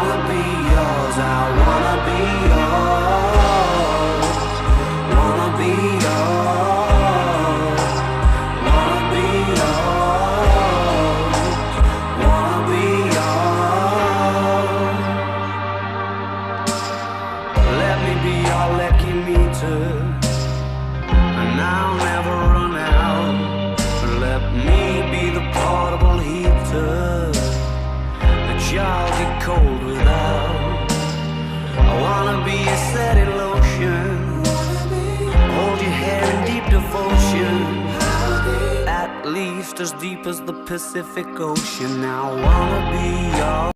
wanna be yours, I wanna be yours. Wanna be yours. Wanna be yours. Wanna be yours. Let me be your lucky meter, and I'll never run out. Let me be the portable heater that y'all get cold without. I wanna be a steady lotion, hold your hair in deep devotion, at least as deep as the Pacific Ocean. I wanna be your